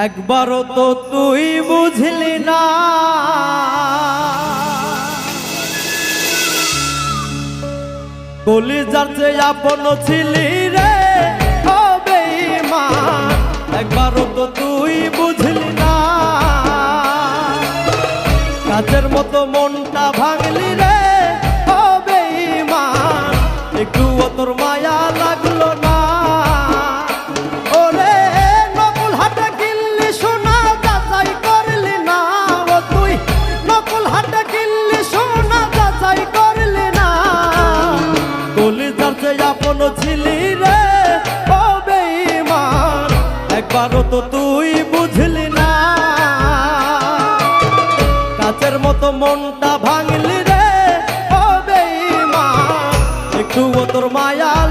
একবারও তো তুই বুঝলি না কলিজার চেয়ে আপন ছিলি রে ও বেঈমান একবারও তো তুই বুঝলি না কাচের মতো মনটা ভাঙলি রে ও বেঈমান একটুও তোর মায়া লাগলো না ওরে নকুল হাটে কিনলি সোনা যাচাই করলি না ও তুই নকুল হাটে কিনলি সোনা যাচাই করলি না কলিজার চেয়ে আপন ছিলি রে ও বেঈমান একবারও তো তুই বুঝলি না কাচের মতো মনটা